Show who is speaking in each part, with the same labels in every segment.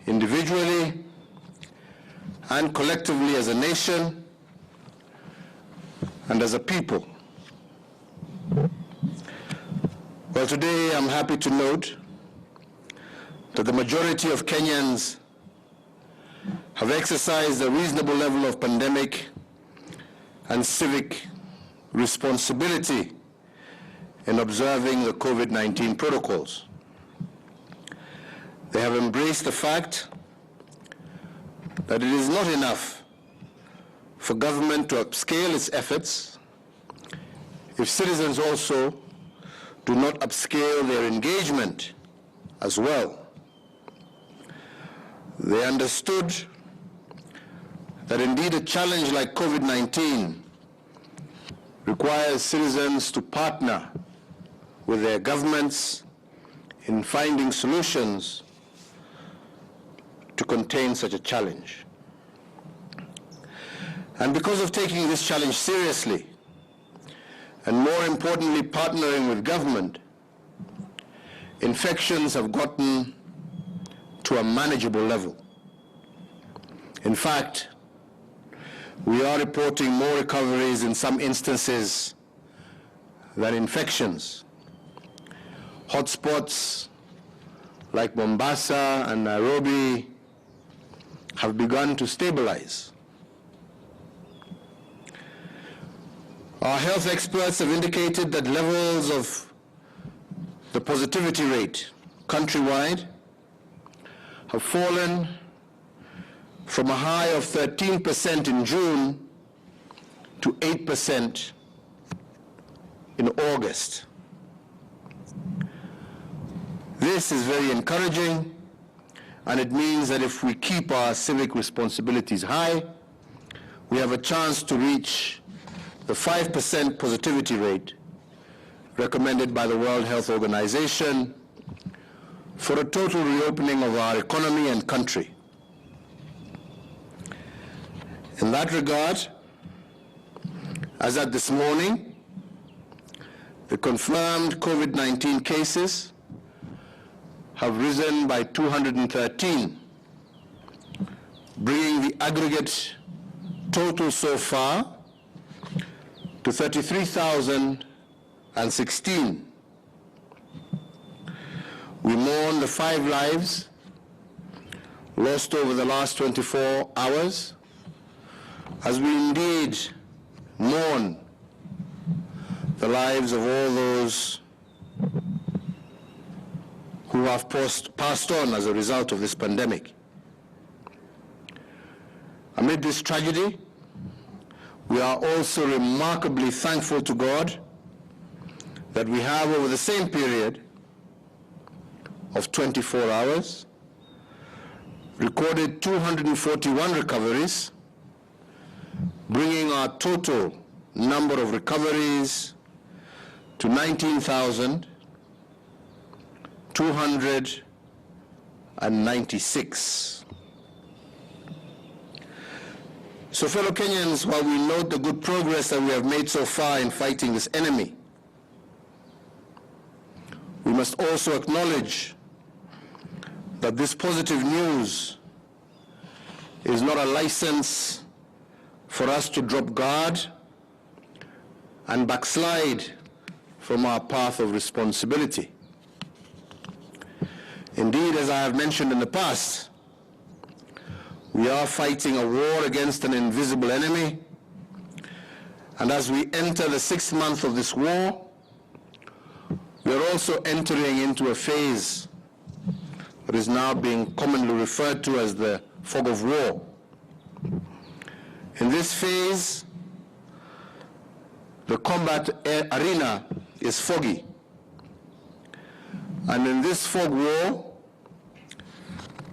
Speaker 1: individually and collectively as a nation and as a people. Well, today I'm happy to note that the majority of Kenyans have exercised a reasonable level of pandemic and civic responsibility in observing the COVID-19 protocols. They have embraced the fact that it is not enough for government to upscale its efforts if citizens also do not upscale their engagement as well. They understood that indeed a challenge like COVID-19 requires citizens to partner with their governments in finding solutions to contain such a challenge. And because of taking this challenge seriously, and more importantly, partnering with government, infections have gotten to a manageable level. In fact, we are reporting more recoveries in some instances than infections. Hotspots like Mombasa and Nairobi have begun to stabilize. Our health experts have indicated that levels of the positivity rate countrywide have fallen from a high of 13% in June to 8% in August. This is very encouraging, and it means that if we keep our civic responsibilities high, we have a chance to reach the 5% positivity rate recommended by the World Health Organization for a total reopening of our economy and country. In that regard, as at this morning, the confirmed COVID-19 cases have risen by 213, bringing the aggregate total so far to 33,016. We mourn the 5 lives lost over the last 24 hours, as we indeed mourn the lives of all those who have passed on as a result of this pandemic. Amid this tragedy, we are also remarkably thankful to God that we have, over the same period of 24 hours, recorded 241 recoveries, bringing our total number of recoveries to 19,296. So, fellow Kenyans, while we note the good progress that we have made so far in fighting this enemy, we must also acknowledge that this positive news is not a license for us to drop guard and backslide from our path of responsibility. Indeed, as I have mentioned in the past, we are fighting a war against an invisible enemy, and as we enter the 6th month of this war, we are also entering into a phase that is now being commonly referred to as the fog of war. In this phase, the combat arena is foggy, and in this fog war,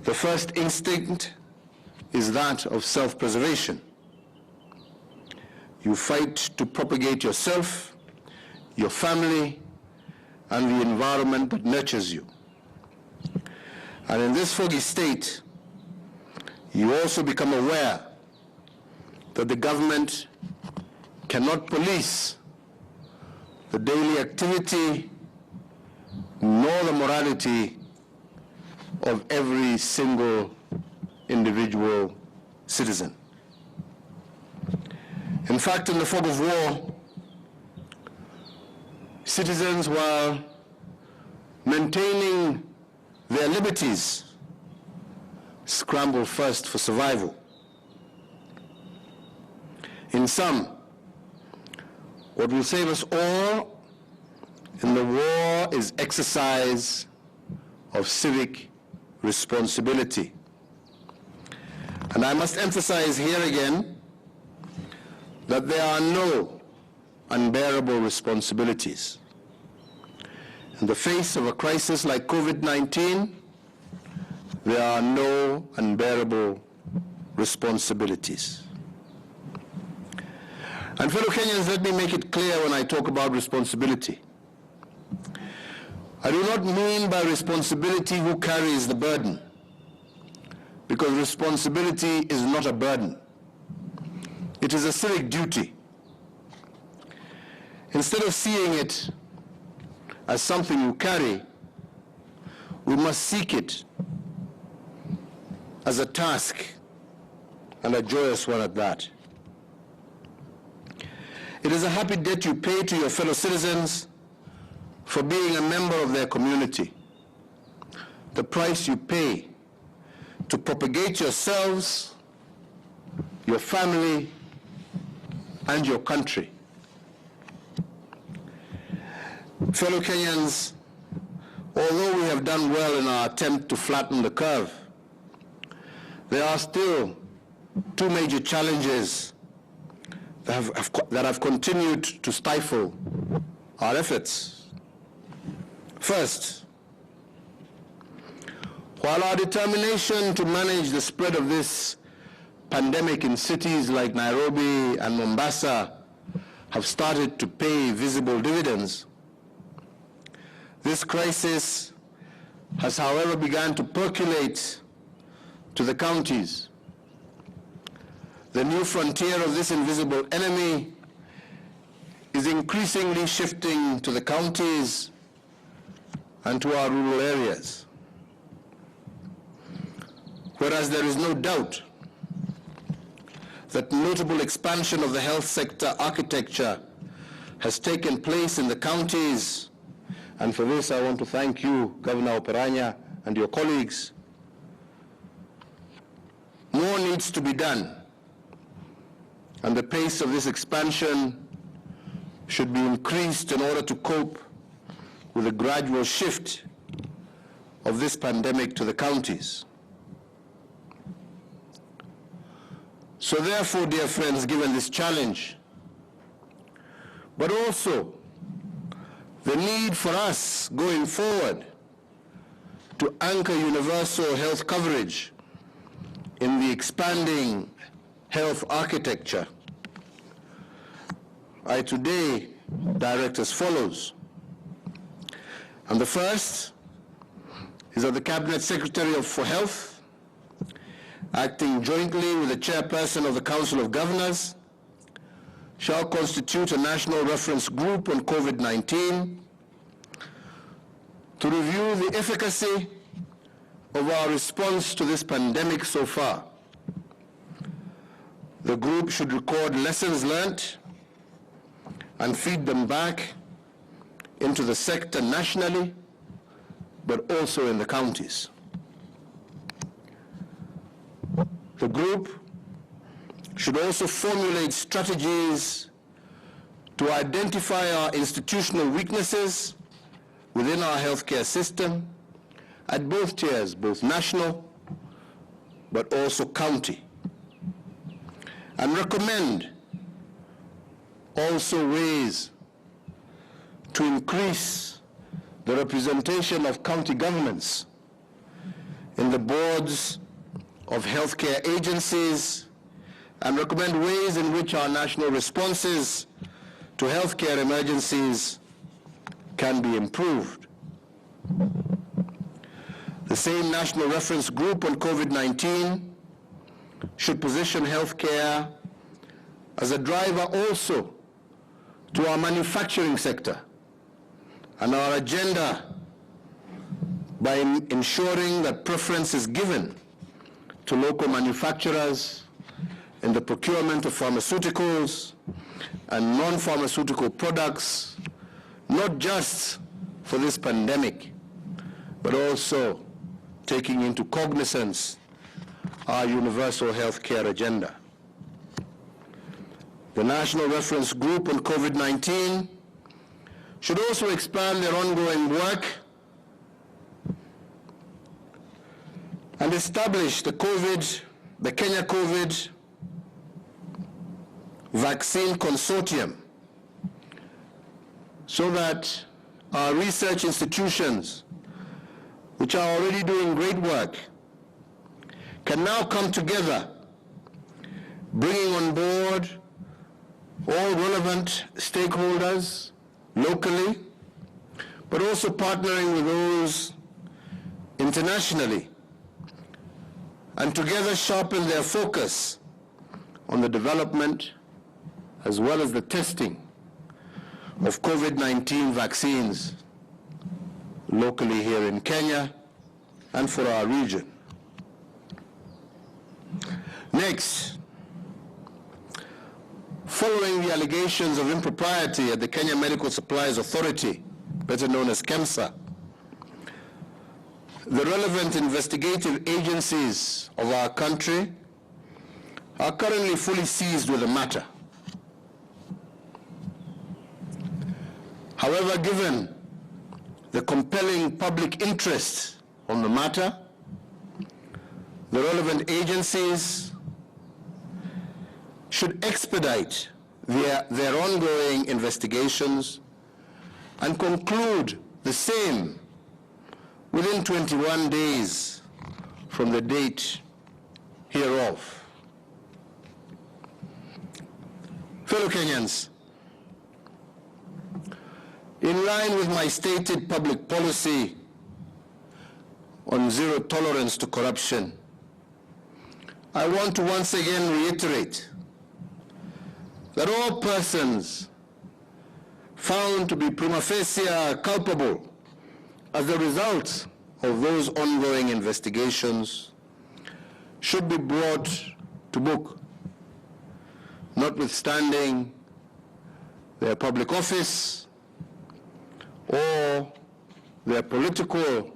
Speaker 1: the first instinct is that of self-preservation. You fight to propagate yourself, your family, and the environment that nurtures you. And in this foggy state, you also become aware that the government cannot police the daily activity nor the morality of every single individual citizen. In fact, in the fog of war, citizens, while maintaining their liberties, scramble first for survival. In sum, what will save us all in the war is exercise of civic responsibility. And I must emphasize here again that there are no unbearable responsibilities. In the face of a crisis like COVID-19, there are no unbearable responsibilities. And fellow Kenyans, let me make it clear when I talk about responsibility. I do not mean by responsibility who carries the burden, because responsibility is not a burden. It is a civic duty. Instead of seeing it as something you carry, we must seek it as a task, and a joyous one at that. It is a happy debt you pay to your fellow citizens for being a member of their community. The price you pay to propagate yourselves, your family, and your country. Fellow Kenyans, although we have done well in our attempt to flatten the curve, there are still two major challenges that have continued to stifle our efforts. First, while our determination to manage the spread of this pandemic in cities like Nairobi and Mombasa have started to pay visible dividends, this crisis has, however, begun to percolate to the counties. The new frontier of this invisible enemy is increasingly shifting to the counties and to our rural areas. Whereas there is no doubt that notable expansion of the health sector architecture has taken place in the counties, and for this I want to thank you, Governor Oparanya, and your colleagues. More needs to be done, and the pace of this expansion should be increased in order to cope with the gradual shift of this pandemic to the counties. So therefore, dear friends, given this challenge, but also the need for us going forward to anchor universal health coverage in the expanding health architecture, I today direct as follows. And the first is that the Cabinet Secretary for Health, acting jointly with the Chairperson of the Council of Governors, shall constitute a national reference group on COVID-19 to review the efficacy of our response to this pandemic so far. The group should record lessons learned and feed them back into the sector nationally, but also in the counties. The group should also formulate strategies to identify our institutional weaknesses within our healthcare system at both tiers, both national but also county, and recommend also ways to increase the representation of county governments in the boards of healthcare agencies, and recommend ways in which our national responses to healthcare emergencies can be improved. The same national reference group on COVID-19 should position healthcare as a driver also to our manufacturing sector and our agenda, by ensuring that preference is given to local manufacturers in the procurement of pharmaceuticals and non-pharmaceutical products, not just for this pandemic, but also taking into cognizance our universal health care agenda. The National Reference Group on COVID-19 should also expand their ongoing work and establish the Kenya COVID Vaccine Consortium, so that our research institutions, which are already doing great work, can now come together, bringing on board all relevant stakeholders locally, but also partnering with those internationally, and together sharpen their focus on the development as well as the testing of COVID-19 vaccines locally here in Kenya and for our region. Next, following the allegations of impropriety at the Kenya Medical Supplies Authority, better known as KEMSA, the relevant investigative agencies of our country are currently fully seized with the matter. However, given the compelling public interest on the matter, the relevant agencies should expedite their ongoing investigations and conclude the same within 21 days from the date hereof. Fellow Kenyans, in line with my stated public policy on zero tolerance to corruption, I want to once again reiterate that all persons found to be prima facie culpable as a result of those ongoing investigations should be brought to book, notwithstanding their public office or their political,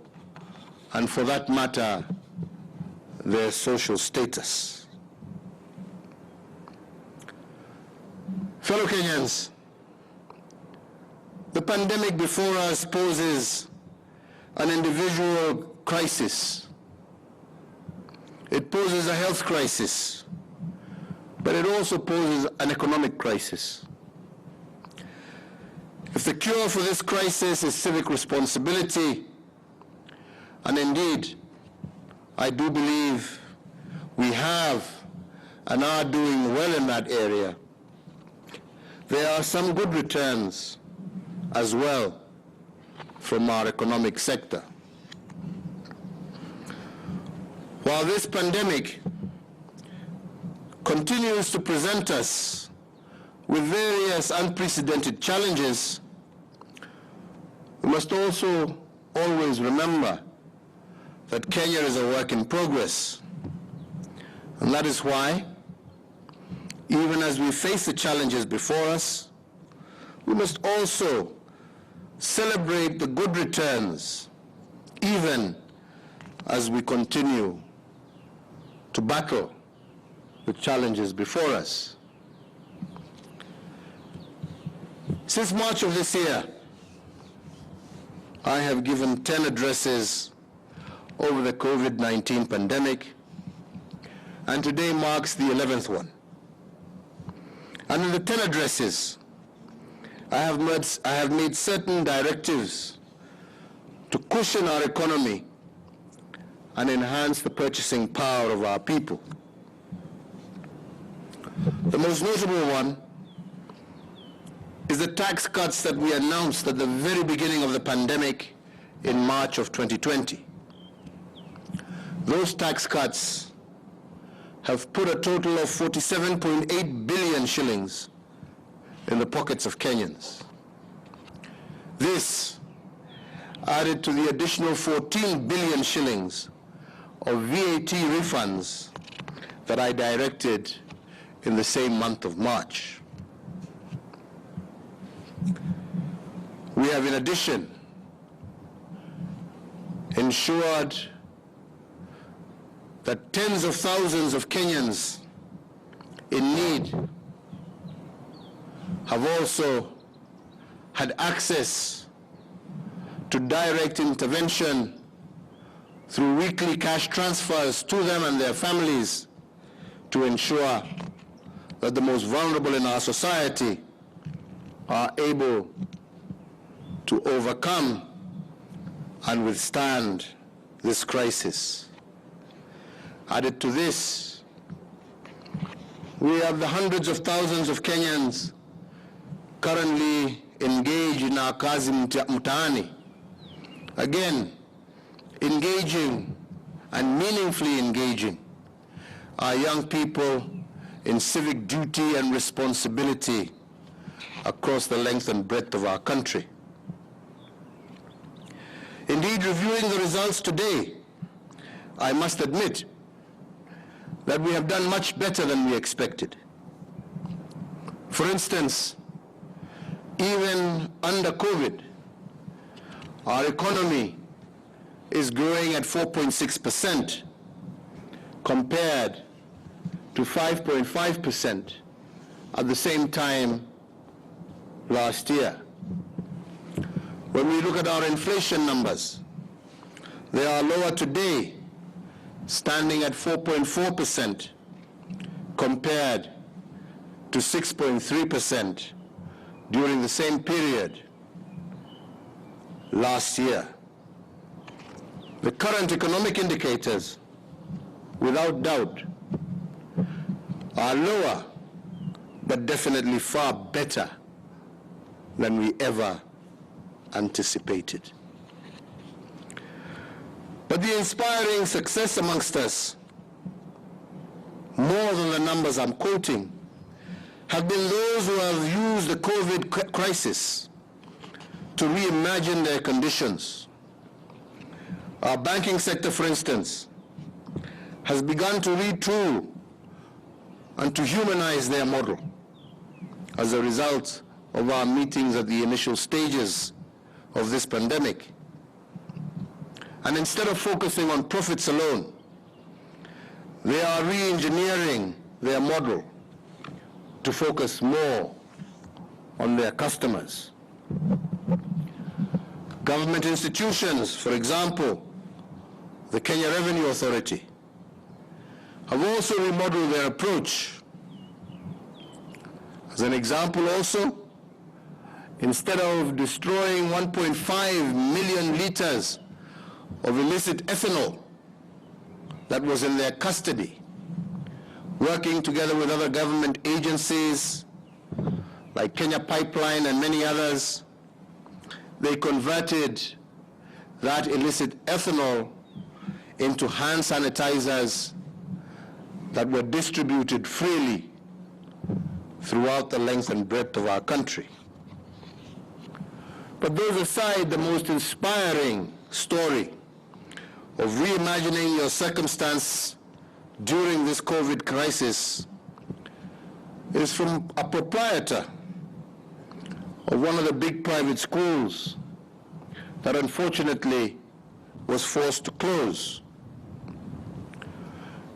Speaker 1: and for that matter, their social status. Fellow Kenyans, the pandemic before us poses an individual crisis. It poses a health crisis, but it also poses an economic crisis. If the cure for this crisis is civic responsibility, and indeed, I do believe we have and are doing well in that area, there are some good returns as well from our economic sector. While this pandemic continues to present us with various unprecedented challenges, we must also always remember that Kenya is a work in progress. And that is why, even as we face the challenges before us, we must also celebrate the good returns, even as we continue to battle the challenges before us. Since March of this year, I have given 10 addresses over the COVID-19 pandemic, and today marks the 11th one. And in the 10 addresses, I have made certain directives to cushion our economy and enhance the purchasing power of our people. The most notable one is the tax cuts that we announced at the very beginning of the pandemic in March of 2020. Those tax cuts have put a total of 47.8 billion shillings in the pockets of Kenyans. This, added to the additional 14 billion shillings of VAT refunds that I directed in the same month of March. We have in addition ensured that tens of thousands of Kenyans in need have also had access to direct intervention through weekly cash transfers to them and their families to ensure that the most vulnerable in our society are able to overcome and withstand this crisis. Added to this, we have the hundreds of thousands of Kenyans currently engaged in our kazi mtaani. Again, engaging and meaningfully engaging our young people in civic duty and responsibility across the length and breadth of our country. Indeed, reviewing the results today, I must admit that we have done much better than we expected. For instance, even under COVID, our economy is growing at 4.6% compared to 5.5% at the same time last year. When we look at our inflation numbers, they are lower today, standing at 4.4% compared to 6.3% during the same period last year. The current economic indicators, without doubt, are lower, but definitely far better than we ever anticipated. But the inspiring success amongst us, more than the numbers I'm quoting, have been those who have used the COVID crisis to reimagine their conditions. Our banking sector, for instance, has begun to retool and to humanize their model as a result of our meetings at the initial stages of this pandemic. And instead of focusing on profits alone, they are re-engineering their model to focus more on their customers. Government institutions, for example, the Kenya Revenue Authority, have also remodeled their approach. As an example also, instead of destroying 1.5 million liters of illicit ethanol that was in their custody, working together with other government agencies like Kenya Pipeline and many others, they converted that illicit ethanol into hand sanitizers that were distributed freely throughout the length and breadth of our country. But those aside, the most inspiring story of reimagining your circumstance during this COVID crisis is from a proprietor of one of the big private schools that unfortunately was forced to close.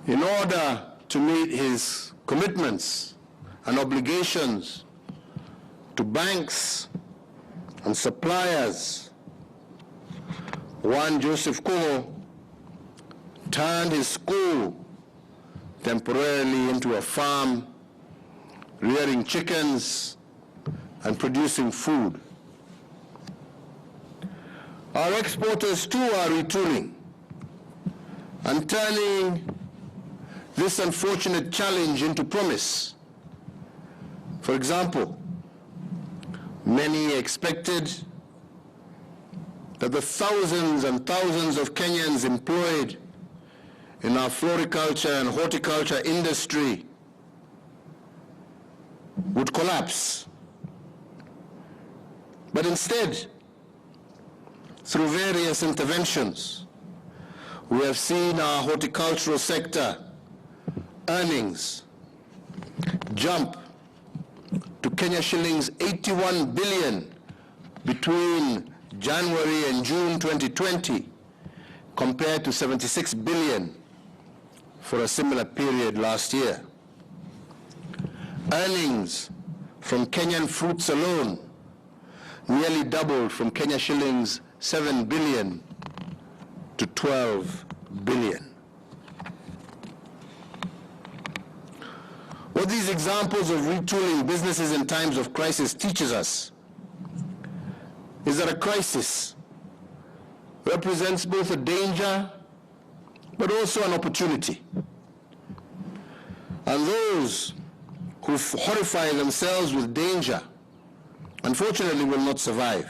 Speaker 1: In order to meet his commitments and obligations to banks and suppliers, one Joseph Kuo turned his school temporarily into a farm, rearing chickens and producing food. Our exporters too are retooling and turning this unfortunate challenge into promise. For example, many expected that the thousands and thousands of Kenyans employed in our floriculture and horticulture industry would collapse. But instead, through various interventions, we have seen our horticultural sector earnings jump to Kenya shillings 81 billion between January and June 2020, compared to 76 billion for a similar period last year. Earnings from Kenyan fruits alone nearly doubled from Kenya shillings 7 billion to 12 billion. What these examples of retooling businesses in times of crisis teaches us is that a crisis represents both a danger but also an opportunity. And those who horrify themselves with danger, unfortunately, will not survive.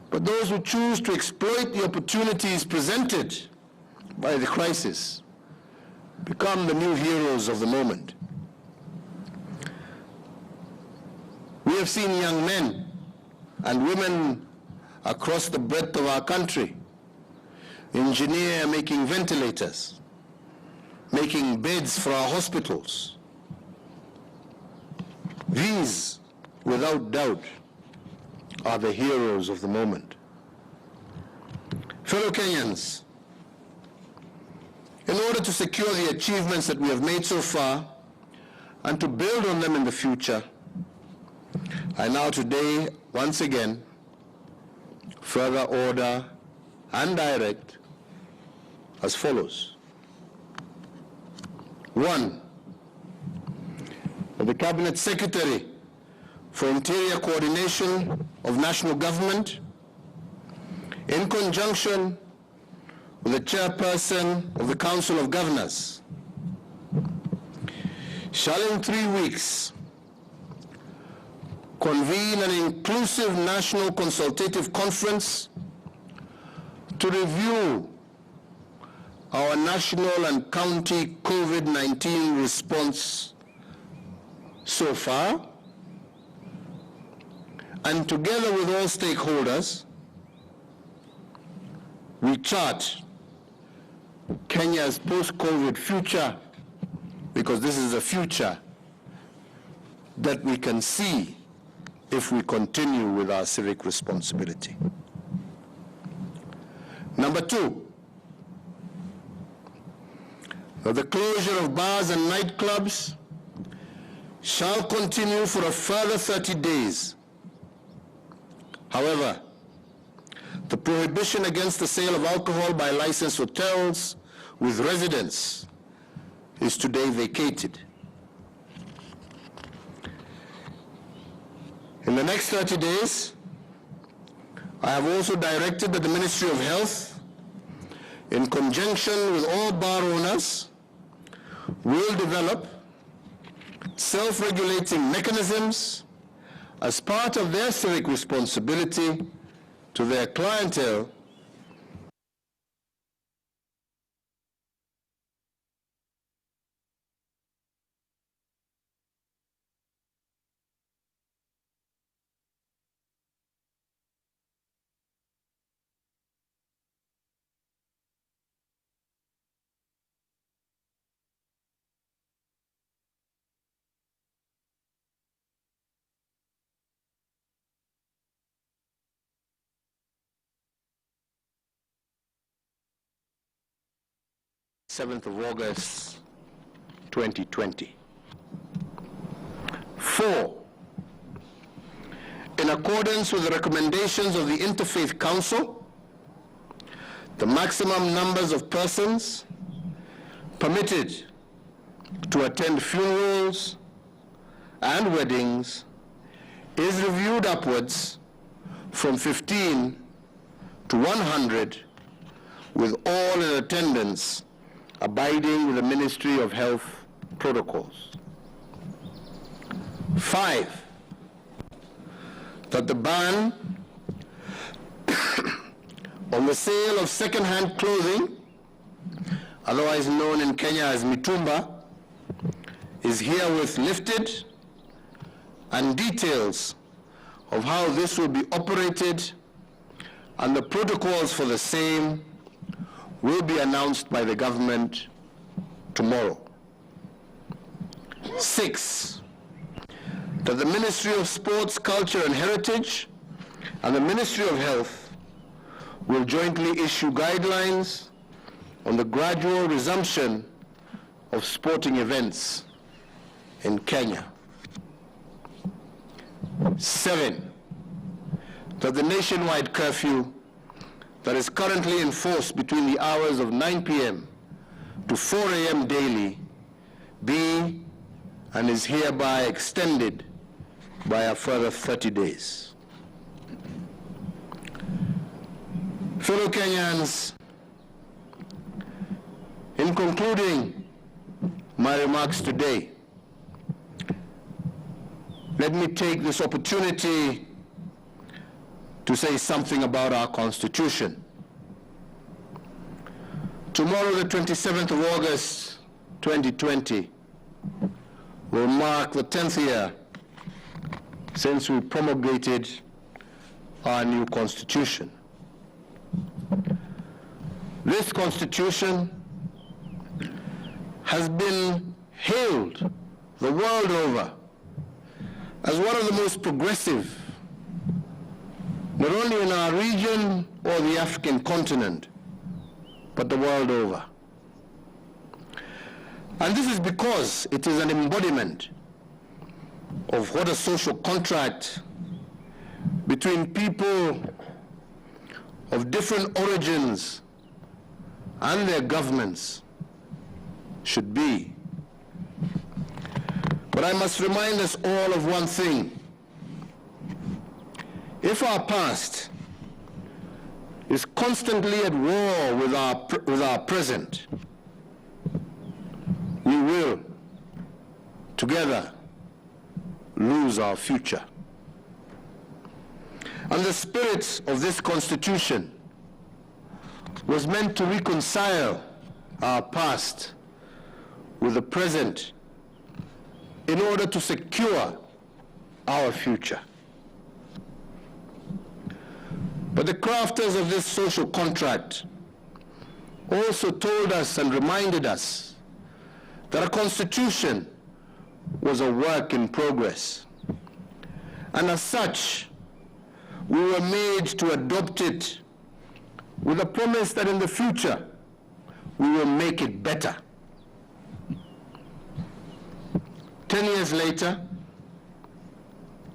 Speaker 1: But those who choose to exploit the opportunities presented by the crisis become the new heroes of the moment. We have seen young men and women across the breadth of our country engineer making ventilators, making beds for our hospitals. These, without doubt, are the heroes of the moment. Fellow Kenyans, in order to secure the achievements that we have made so far and to build on them in the future, I now today, once again, further order and direct as follows. 1, the Cabinet Secretary for Interior Coordination of National Government, in conjunction with the Chairperson of the Council of Governors, shall in 3 weeks convene an inclusive national consultative conference to review our national and county COVID-19 response so far, and together with all stakeholders, we chart Kenya's post-COVID future, because this is a future that we can see if we continue with our civic responsibility. Number 2, the closure of bars and nightclubs shall continue for a further 30 days. However, the prohibition against the sale of alcohol by licensed hotels with residents is today vacated. In the next 30 days, I have also directed that the Ministry of Health, in conjunction with all bar owners, will develop self-regulating mechanisms as part of their civic responsibility to their clientele (7th of August, 2020). 4, in accordance with the recommendations of the Interfaith Council, the maximum numbers of persons permitted to attend funerals and weddings is reviewed upwards from 15 to 100, with all in attendance abiding with the Ministry of Health protocols. 5, that the ban on the sale of second-hand clothing, otherwise known in Kenya as mitumba, is herewith lifted, and details of how this will be operated and the protocols for the same will be announced by the government tomorrow. 6, that the Ministry of Sports, Culture and Heritage and the Ministry of Health will jointly issue guidelines on the gradual resumption of sporting events in Kenya. 7, that the nationwide curfew that is currently enforced between the hours of 9 p.m. to 4 a.m. daily be and is hereby extended by a further 30 days. Fellow Kenyans, in concluding my remarks today, let me take this opportunity to say something about our Constitution. Tomorrow, the 27th of August, 2020, will mark the 10th year since we promulgated our new Constitution. This Constitution has been hailed the world over as one of the most progressive, not only in our region or the African continent, but the world over. And this is because it is an embodiment of what a social contract between people of different origins and their governments should be. But I must remind us all of one thing. If our past is constantly at war with our present, we will, together, lose our future. And the spirit of this Constitution was meant to reconcile our past with the present in order to secure our future. But the crafters of this social contract also told us and reminded us that a constitution was a work in progress. And as such, we were made to adopt it with a promise that in the future, we will make it better. 10 years later,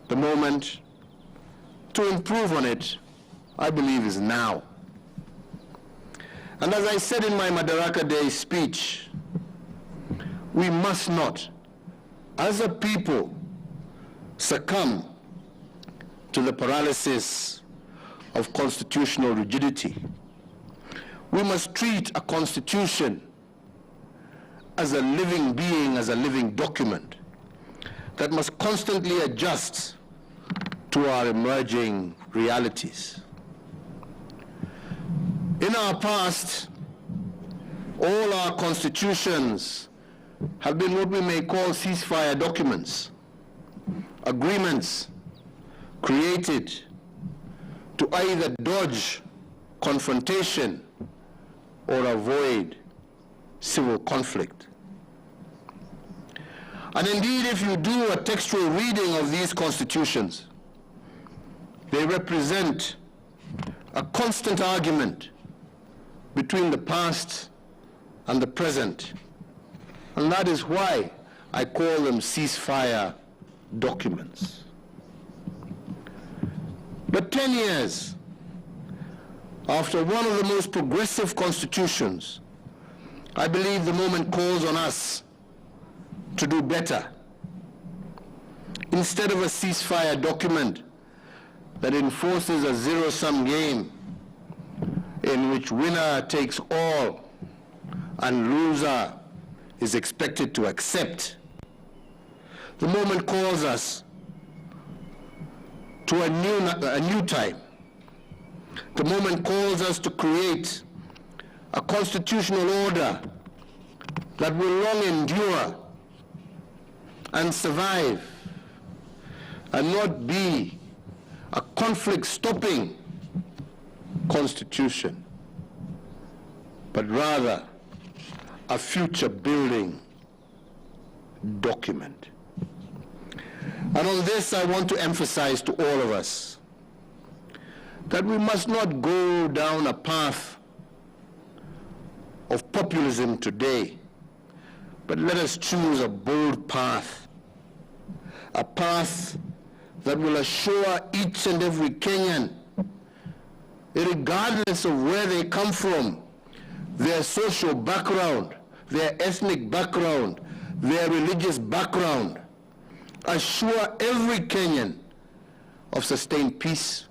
Speaker 1: the moment to improve on it, I believe, is now. And as I said in my Madaraka Day speech, we must not, as a people, succumb to the paralysis of constitutional rigidity. We must treat a constitution as a living being, as a living document that must constantly adjust to our emerging realities. In our past, all our constitutions have been what we may call ceasefire documents, agreements created to either dodge confrontation or avoid civil conflict. And indeed, if you do a textual reading of these constitutions, they represent a constant argument between the past and the present. And that is why I call them ceasefire documents. But 10 years after one of the most progressive constitutions, I believe the moment calls on us to do better. Instead of a ceasefire document that enforces a zero-sum game in which winner takes all and loser is expected to accept, the moment calls us to a new time. The moment calls us to create a constitutional order that will long endure and survive and not be a conflict stopping constitution, but rather a future-building document. And on this, I want to emphasize to all of us that we must not go down a path of populism today, but let us choose a bold path, a path that will assure each and every Kenyan, regardless of where they come from, their social background, their ethnic background, their religious background, assure every Kenyan of sustained peace,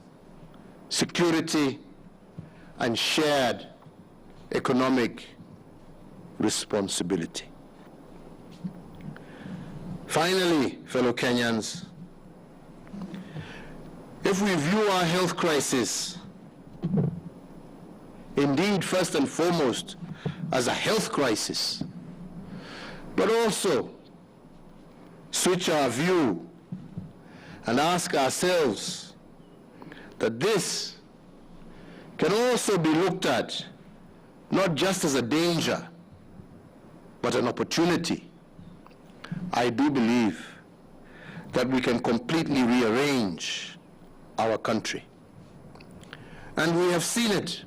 Speaker 1: security, and shared economic responsibility. Finally, fellow Kenyans, if we view our health crisis indeed first and foremost as a health crisis, but also switch our view and ask ourselves that this can also be looked at not just as a danger, but an opportunity, I do believe that we can completely rearrange our country. And we have seen it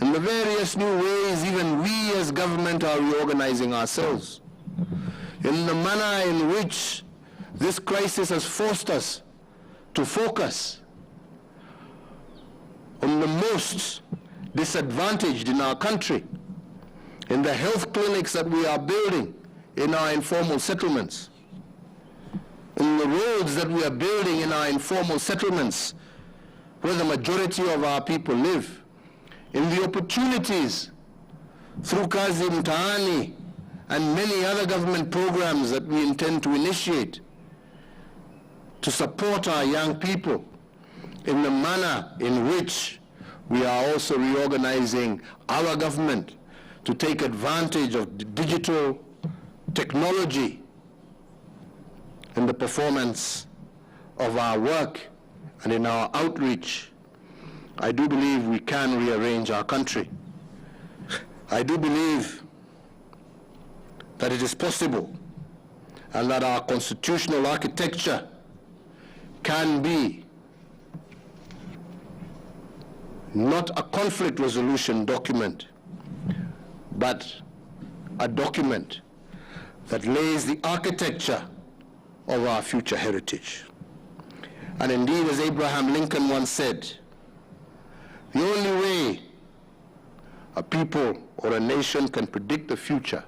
Speaker 1: in the various new ways even we as government are reorganizing ourselves, in the manner in which this crisis has forced us to focus on the most disadvantaged in our country, in the health clinics that we are building in our informal settlements, in the roads that we are building in our informal settlements where the majority of our people live, in the opportunities through Kazi Mtaani and many other government programs that we intend to initiate to support our young people, in the manner in which we are also reorganizing our government to take advantage of the digital technology in the performance of our work and in our outreach. I do believe we can rearrange our country. I do believe that it is possible and that our constitutional architecture can be not a conflict resolution document, but a document that lays the architecture of our future heritage. And indeed, as Abraham Lincoln once said, the only way a people or a nation can predict the future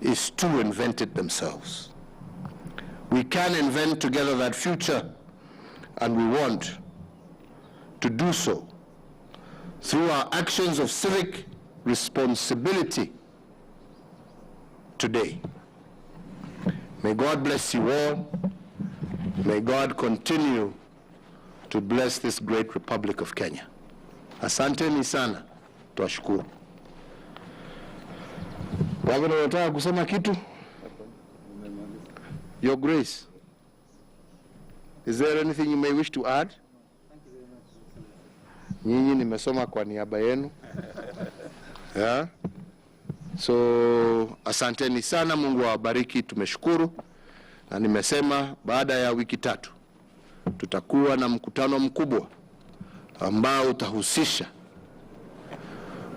Speaker 1: is to invent it themselves. We can invent together that future, and we want to do so through our actions of civic responsibility today. May God bless you all. May God continue to bless this great Republic of Kenya. Asanteni sana, twashukuru. Wagona unataka kusema kitu? Your Grace, is there anything you may wish to add? Nyinyi nimesoma kwa niaba yenu. Yeah. So asanteni sana, Mungu awabariki, tumeshukuru. Na nimesema baada ya wiki 3 tutakuwa na mkutano mkubwa ambao utahusisha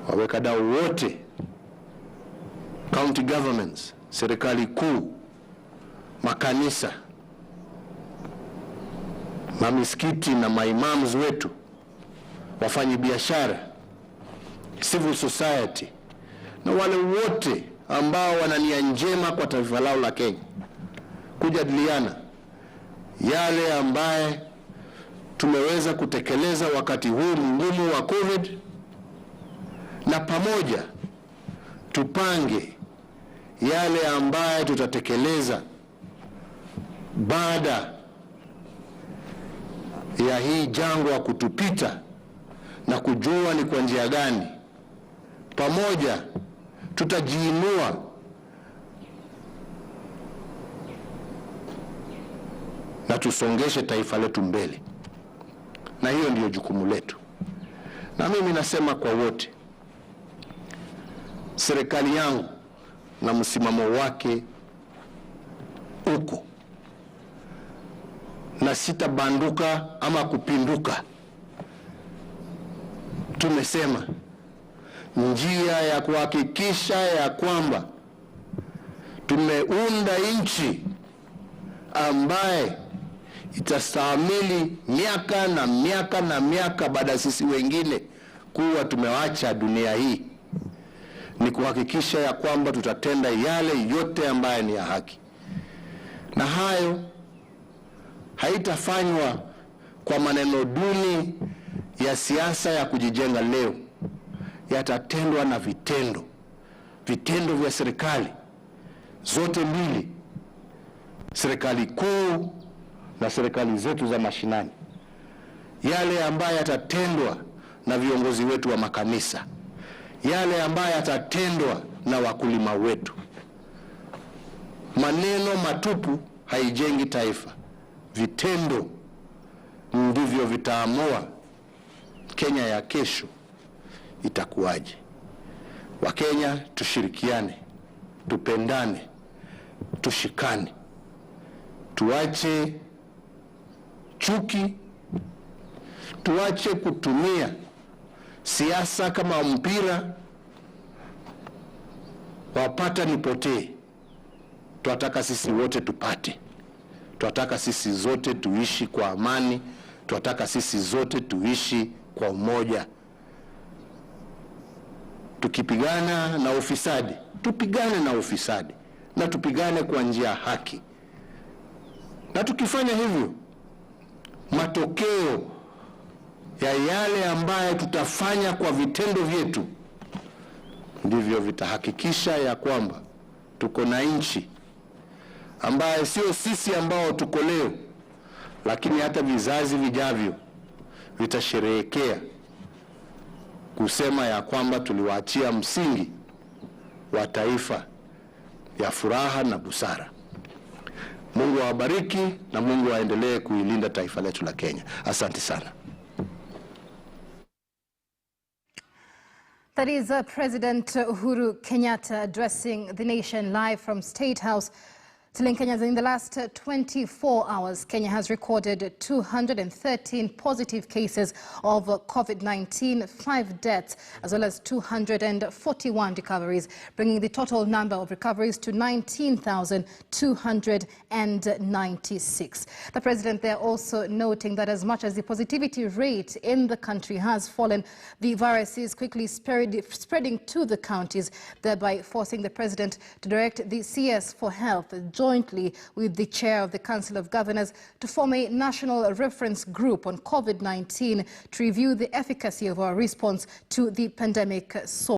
Speaker 1: wawekadau wote, county governments, serikali kuu, makanisa, mamisikiti na maimams wetu, wafanyi biashara, civil society, na wale wote ambao wana nia njema kwa taifa lao la Kenya, kujadiliana yale ambaye tumeweza kutekeleza wakati huu mgumu wa COVID, na pamoja tupange yale ambaye tutatekeleza baada ya hii jangwa kutupita, na kujua ni kwa njia gani pamoja tutajiinua na tusongeshe taifa letu mbele. Na hiyo ndiyo jukumu letu. Na mimi nasema kwa wote, serikali yangu na msimamo wake uko, na sitabanduka ama kupinduka. Tumesema njia ya kuhakikisha ya kwamba tumeunda nchi ambaye itastahimili miaka na miaka na miaka baada ya sisi wengine kuwa tumewacha dunia hii, ni kuhakikisha ya kwamba tutatenda yale yote ambaye ni ya haki, na hayo haitafanywa kwa maneno duni ya siasa ya kujijenga leo. Yatatendwa na vitendo vya serikali zote mbili, serikali kuu na serikali zetu za mashinani, yale ambayo yatatendwa na viongozi wetu wa makanisa, yale ambayo yatatendwa na wakulima wetu. Maneno matupu haijengi taifa, vitendo ndivyo vitaamua Kenya ya kesho itakuwaje. Wakenya, tushirikiane, tupendane, tushikane, tuache chuki, tuache kutumia siasa kama mpira wapata nipotee. Tunataka sisi wote tupate, tunataka sisi zote tuishi kwa amani, tunataka sisi zote tuishi kwa umoja. Tukipigana na ufisadi, tupigane na ufisadi, na tupigane kwa njia haki. Na tukifanya hivyo, matokeo ya yale ambayo tutafanya kwa vitendo vyetu ndivyo vitahakikisha ya kwamba tuko na nchi ambaye sio sisi ambao tuko leo, lakini hata vizazi vijavyo vitasherehekea kusema ya kwamba tuliwaachia msingi wa taifa ya furaha na busara. Mungu awabariki na Mungu aendelee kuilinda taifa letu la Kenya. Asante sana.
Speaker 2: That is President Uhuru Kenyatta addressing the nation live from State House. Telling Kenyans in the last 24 hours, Kenya has recorded 213 positive cases of COVID-19, 5 deaths, as well as 241 recoveries, bringing the total number of recoveries to 19,296. The president there also noting that as much as the positivity rate in the country has fallen, the virus is quickly spreading to the counties, thereby forcing the president to direct the CS for Health jointly with the chair of the Council of Governors to form a national reference group on COVID-19 to review the efficacy of our response to the pandemic.